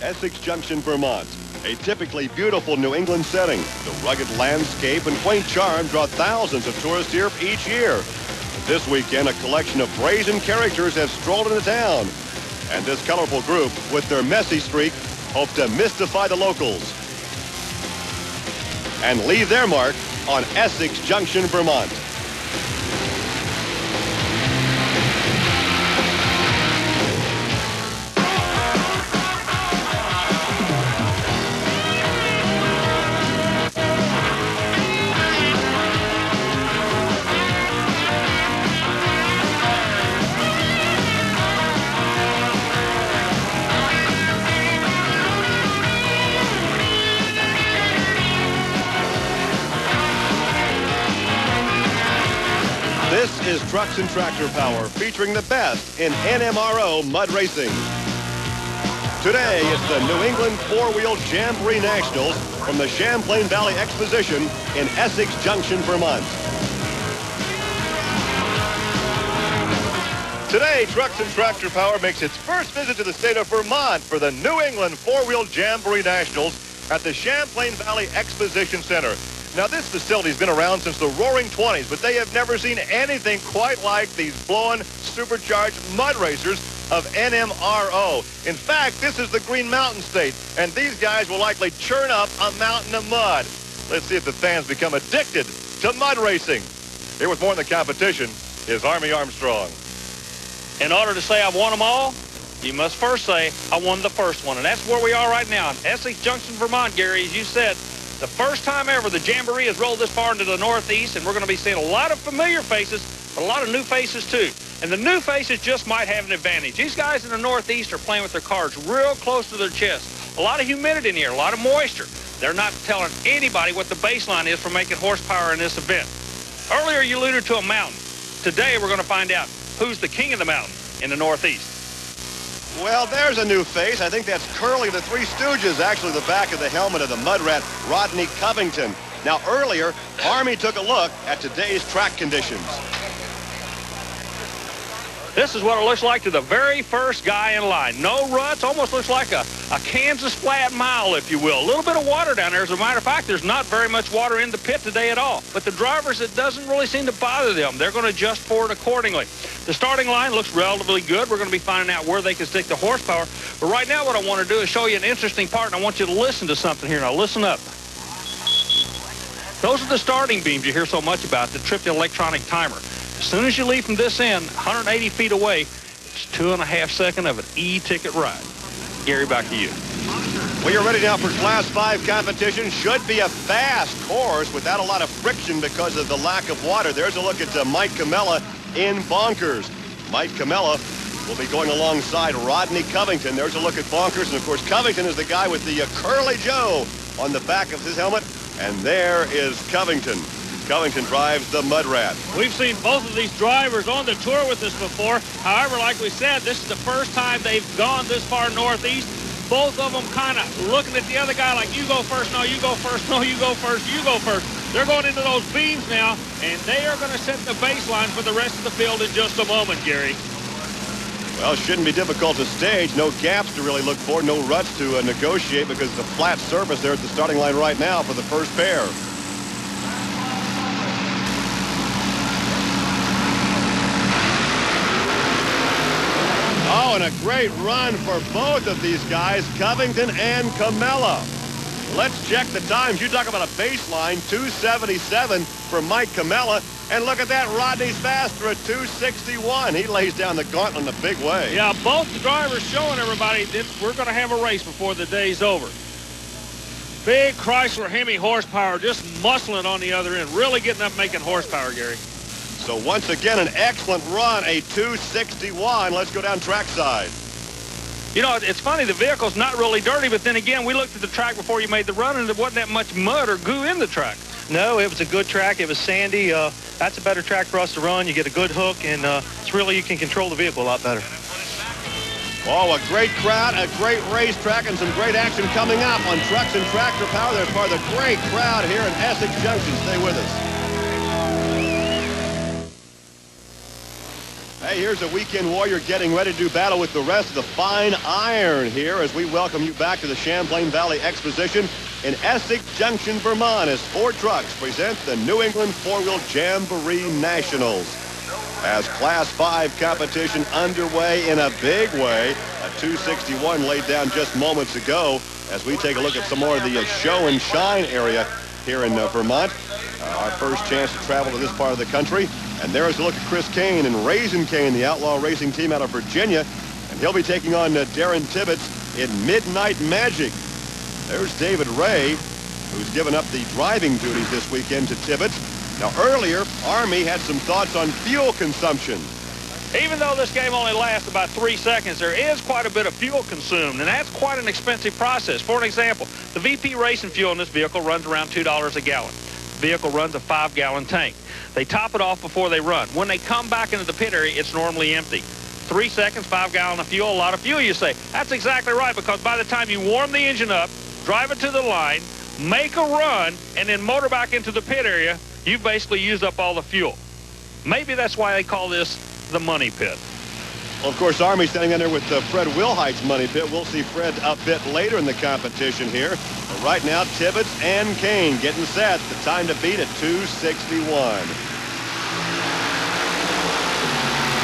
Essex Junction, Vermont. A typically beautiful New England setting. The rugged landscape and quaint charm draw thousands of tourists here each year. This weekend, a collection of brazen characters have strolled into town. And this colorful group, with their messy streak, hope to mystify the locals and leave their mark on Essex Junction, Vermont. This is Trucks and Tractor Power, featuring the best in NMRO mud racing. Today, it's the New England Four-Wheel Jamboree Nationals from the Champlain Valley Exposition in Essex Junction, Vermont. Today, Trucks and Tractor Power makes its first visit to the state of Vermont for the New England Four-Wheel Jamboree Nationals at the Champlain Valley Exposition Center. Now, this facility's been around since the roaring 20s, but they have never seen anything quite like these blowing, supercharged mud racers of NMRO. In fact, this is the Green Mountain State, and these guys will likely churn up a mountain of mud. Let's see if the fans become addicted to mud racing. Here with more in the competition is Armstrong. In order to say I've won them all, you must first say I won the first one, and that's where we are right now in Essex Junction, Vermont, Gary, as you said. The first time ever the Jamboree has rolled this far into the Northeast, and we're going to be seeing a lot of familiar faces, but a lot of new faces too. And the new faces just might have an advantage. These guys in the Northeast are playing with their cars real close to their chest. A lot of humidity in here, a lot of moisture. They're not telling anybody what the baseline is for making horsepower in this event. Earlier you alluded to a mountain. Today we're going to find out who's the king of the mountain in the Northeast. Well, there's a new face. I think that's Curly the Three Stooges, actually the back of the helmet of the mud rat, Rodney Covington. Now, earlier, Army took a look at today's track conditions. This is what it looks like to the very first guy in line. No ruts, almost looks like a Kansas flat mile, if you will. A little bit of water down there. As a matter of fact, there's not very much water in the pit today at all. But the drivers, it doesn't really seem to bother them. They're going to adjust for it accordingly. The starting line looks relatively good. We're going to be finding out where they can stick the horsepower. But right now what I want to do is show you an interesting part, and I want you to listen to something here. Now listen up. Those are the starting beams you hear so much about that trip the electronic timer. As soon as you leave from this end, 180 feet away, it's 2.5 seconds of an E-ticket ride. Gary, back to you. Well, you're ready now for Class 5 competition. Should be a fast course without a lot of friction because of the lack of water. There's a look at Mike Camella in Bonkers. Mike Camella will be going alongside Rodney Covington. There's a look at Bonkers, and of course Covington is the guy with the Curly Joe on the back of his helmet, and there is Covington. Covington drives the mud rat. We've seen both of these drivers on the tour with us before. However, like we said, this is the first time they've gone this far northeast. Both of them kind of looking at the other guy like, you go first, no, you go first, no, you go first, you go first. They're going into those beams now, and they are going to set the baseline for the rest of the field in just a moment, Gary. Well, it shouldn't be difficult to stage. No gaps to really look for, no ruts to negotiate because it's a flat surface there at the starting line right now for the first pair. Oh, and a great run for both of these guys, Covington and Camella. Let's check the times. You talk about a baseline, 277 for Mike Camella. And look at that, Rodney's faster at 261. He lays down the gauntlet in a big way. Yeah, both the drivers showing everybody that we're going to have a race before the day's over. Big Chrysler Hemi horsepower, just muscling on the other end, really getting up making horsepower, Gary. So once again, an excellent run, a 261. Let's go down trackside. You know, it's funny, the vehicle's not really dirty, but then again, we looked at the track before you made the run, and there wasn't that much mud or goo in the track. No, it was a good track. It was sandy. That's a better track for us to run. You get a good hook, and it's really, you can control the vehicle a lot better. Oh, a great crowd, a great racetrack, and some great action coming up on Trucks and Tractor Power. They're part of the great crowd here in Essex Junction. Stay with us. Hey, here's a weekend warrior getting ready to do battle with the rest of the fine iron here as we welcome you back to the Champlain Valley Exposition in Essex Junction, Vermont, as Ford Trucks present the New England Four-Wheel Jamboree Nationals. As Class 5 competition underway in a big way, a 261 laid down just moments ago as we take a look at some more of the show and shine area here in Vermont. Our first chance to travel to this part of the country. And there is a look at Chris Kane and Raising Cane, the outlaw racing team out of Virginia. And he'll be taking on Darren Tibbetts in Midnight Magic. There's David Ray, who's given up the driving duties this weekend to Tibbetts. Now, earlier, Army had some thoughts on fuel consumption. Even though this game only lasts about 3 seconds, there is quite a bit of fuel consumed, and that's quite an expensive process. For an example, the VP racing fuel in this vehicle runs around $2 a gallon. The vehicle runs a 5-gallon tank. They top it off before they run. When they come back into the pit area, it's normally empty. 3 seconds, 5 gallons of fuel, a lot of fuel, you say. That's exactly right, because by the time you warm the engine up, drive it to the line, make a run, and then motor back into the pit area, you've basically used up all the fuel. Maybe that's why they call this the money pit. Well, of course, Army standing in there with Fred Wilhite's money pit. We'll see Fred a bit later in the competition here. But right now, Tibbetts and Kane getting set. The time to beat at 261.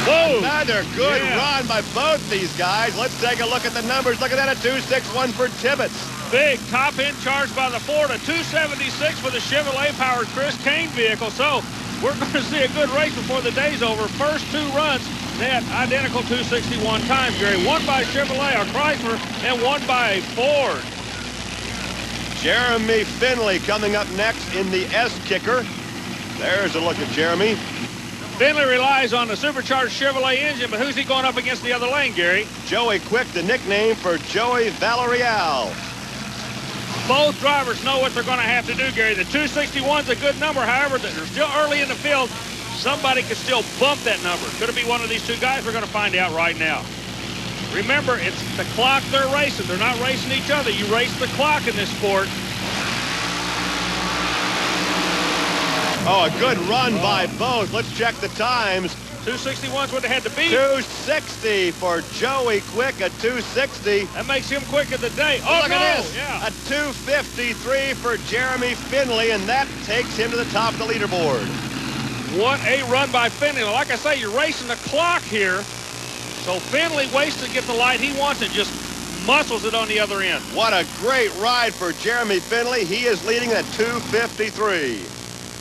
Whoa! Another good run by both these guys. Let's take a look at the numbers. Look at that, a 261 for Tibbetts. Big top end charge by the Ford, a 276 for the Chevrolet-powered Chris Kane vehicle. So we're going to see a good race before the day's over. First 2 runs, they had identical 261 times, Gary. One by Chevrolet or Chrysler and one by Ford. Jeremy Finley coming up next in the S-Kicker. There's a look at Jeremy. Finley relies on the supercharged Chevrolet engine, but who's he going up against the other lane, Gary? Joey Quick, the nickname for Joey Valerial. Both drivers know what they're going to have to do, Gary. The 261's a good number. However, they're still early in the field. Somebody could still bump that number. Could it be one of these 2 guys? We're going to find out right now. Remember, it's the clock they're racing. They're not racing each other. You race the clock in this sport. Oh, a good run by both. Let's check the times. 261's what they had to beat. 260 for Joey Quick, a 260. That makes him quick of the day. Oh, look at this. Yeah. A 253 for Jeremy Finley, and that takes him to the top of the leaderboard. What a run by Finley. Like I say, you're racing the clock here. So Finley waits to get the light he wants and just muscles it on the other end. What a great ride for Jeremy Finley. He is leading at 253.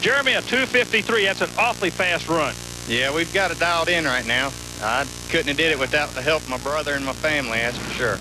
Jeremy, a 253. That's an awfully fast run. Yeah, we've got it dialed in right now. I couldn't have did it without the help of my brother and my family, that's for sure.